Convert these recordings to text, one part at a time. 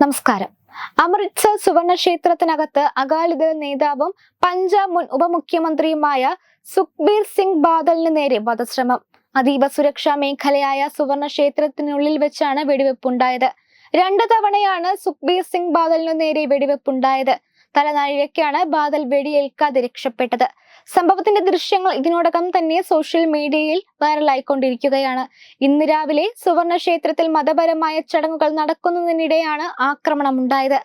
നമസ്കാരം. അമൃത്സർ സുവർണ ക്ഷേത്രത്തിനകത്ത് അകാലിദൾ നേതാവും പഞ്ചാബ് മുൻ ഉപമുഖ്യമന്ത്രിയുമായ സുഖ്ബീർ സിംഗ് ബാദലിന് നേരെ വധശ്രമം. അതീവ സുരക്ഷാ മേഖലയായ സുവർണ ക്ഷേത്രത്തിനുള്ളിൽ വെച്ചാണ് വെടിവെപ്പുണ്ടായത്. 2 തവണയാണ് സുഖ്ബീർ സിംഗ് ബാദലിനു നേരെ വെടിവെപ്പുണ്ടായത്. തലനാഴികയ്ക്കാണ് ബാദൽ വെടിയേൽക്കാതെ രക്ഷപ്പെട്ടത്. സംഭവത്തിന്റെ ദൃശ്യങ്ങൾ ഇതിനോടകം തന്നെ സോഷ്യൽ മീഡിയയിൽ വൈറലായിക്കൊണ്ടിരിക്കുകയാണ്. ഇന്ന് രാവിലെ സുവർണ ക്ഷേത്രത്തിൽ മതപരമായ ചടങ്ങുകൾ നടക്കുന്നതിനിടെയാണ് ആക്രമണമുണ്ടായത്.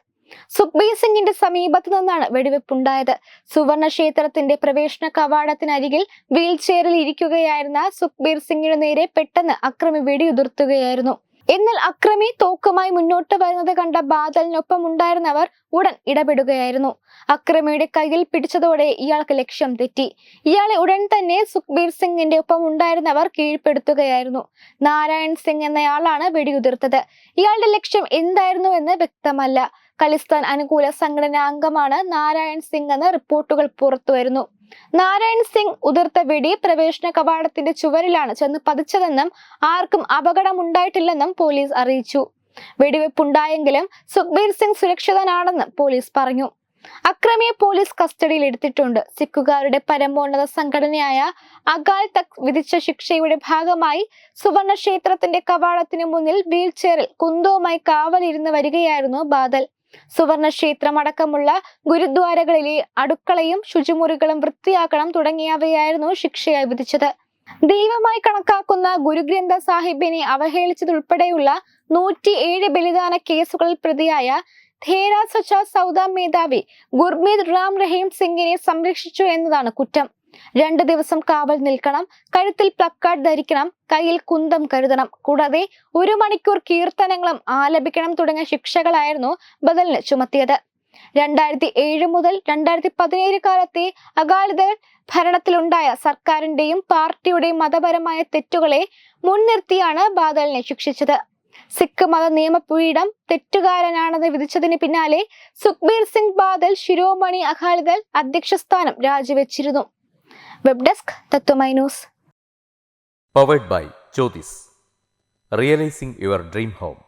സുഖ്ബീർ സിംഗിന്റെ സമീപത്ത് നിന്നാണ് വെടിവെപ്പുണ്ടായത്. സുവർണ ക്ഷേത്രത്തിന്റെ പ്രവേശന കവാടത്തിനരികിൽ വീൽ ചെയറിൽ ഇരിക്കുകയായിരുന്ന സുഖ്ബീർ സിംഗിനു നേരെ പെട്ടെന്ന് അക്രമി വെടിയുതിർത്തുകയായിരുന്നു. എന്നാൽ അക്രമി തോക്കുമായി മുന്നോട്ട് വരുന്നത് കണ്ട ബാദലിനൊപ്പം ഉണ്ടായിരുന്നവർ ഉടൻ ഇടപെടുകയായിരുന്നു. അക്രമിയുടെ കയ്യിൽ പിടിച്ചതോടെ ഇയാൾക്ക് ലക്ഷ്യം തെറ്റി. ഇയാളെ ഉടൻ തന്നെ സുഖ്ബീർ സിംഗിന്റെ ഒപ്പം ഉണ്ടായിരുന്നവർ കീഴ്പ്പെടുത്തുകയായിരുന്നു. നാരായൺ സിംഗ് എന്നയാളാണ് വെടിയുതിർത്തത്. ഇയാളുടെ ലക്ഷ്യം എന്തായിരുന്നുവെന്ന് വ്യക്തമല്ല. ഖലിസ്ഥാൻ അനുകൂല സംഘടനാ അംഗമാണ് നാരായൺ സിംഗ് എന്ന റിപ്പോർട്ടുകൾ പുറത്തുവരുന്നു. നാരായൺ സിംഗ് ഉതിർത്ത വെടി പ്രവേശന കവാടത്തിന്റെ ചുവരിലാണ് ചെന്ന് പതിച്ചതെന്നും ആർക്കും അപകടമുണ്ടായിട്ടില്ലെന്നും പോലീസ് അറിയിച്ചു. വെടിവെപ്പുണ്ടായെങ്കിലും സുഖ്ബീർ സിംഗ് സുരക്ഷിതനാണെന്ന് പോലീസ് പറഞ്ഞു. അക്രമിയെ പോലീസ് കസ്റ്റഡിയിൽ എടുത്തിട്ടുണ്ട്. സിഖുകാരുടെ പരമോന്നത സംഘടനയായ അകാൽ തഖ്ത് വിധിച്ച ശിക്ഷയുടെ ഭാഗമായി സുവർണ ക്ഷേത്രത്തിന്റെ കവാടത്തിന് മുന്നിൽ വീൽ ചെയറിൽ കുന്തവുമായി കാവലിരുന്ന് വരികയായിരുന്നു ബാദൽ. സുവർണ ക്ഷേത്രം അടക്കമുള്ള ഗുരുദ്വാരകളിലെ അടുക്കളയും ശുചിമുറികളും വൃത്തിയാക്കണം തുടങ്ങിയവയായിരുന്നു ശിക്ഷയായി വിധിച്ചത്. ദൈവമായി കണക്കാക്കുന്ന ഗുരുഗ്രന്ഥ സാഹിബിനെ അവഹേളിച്ചതുൾപ്പെടെയുള്ള 107 ബലിദാന കേസുകളിൽ പ്രതിയായ ധേര സച്ച സൗദ മേധാവി ഗുർമീത് റാം റഹീം സിംഗിനെ സംരക്ഷിച്ചു എന്നതാണ് കുറ്റം. 2 ദിവസം കാവൽ നിൽക്കണം, കഴുത്തിൽ പ്ലക്കാർഡ് ധരിക്കണം, കയ്യിൽ കുന്തം കരുതണം, കൂടാതെ 1 മണിക്കൂർ കീർത്തനങ്ങളും ആലപിക്കണം തുടങ്ങിയ ശിക്ഷകളായിരുന്നു ബദലിന് ചുമത്തിയത്. 2007 മുതൽ 2017 കാലത്തെ അകാലിദൾ ഭരണത്തിലുണ്ടായ സർക്കാരിന്റെയും പാർട്ടിയുടെയും മതപരമായ തെറ്റുകളെ മുൻനിർത്തിയാണ് ബാദലിനെ ശിക്ഷിച്ചത്. സിഖ് മത നിയമപീഠം തെറ്റുകാരനാണെന്ന് വിധിച്ചതിന് പിന്നാലെ സുഖ്ബീർ സിംഗ് ബാദൽ ശിരോമണി അകാലിദൾ അധ്യക്ഷ സ്ഥാനം രാജിവെച്ചിരുന്നു. Web desk Tathwamayi news. Powered by Jyotis. Realizing your dream home.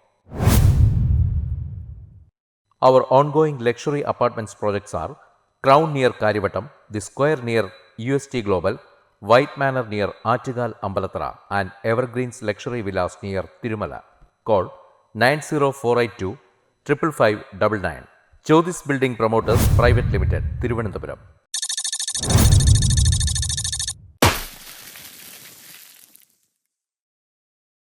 Our ongoing luxury apartments projects are Crown near Karivattam, The Square near UST Global, White Manor near Aattugal Ambalathara, and Evergreens Luxury Villas near Tirumala. Call 90482 55599. Jyotis Building Promoters Private Limited, Thiruvananthapuram.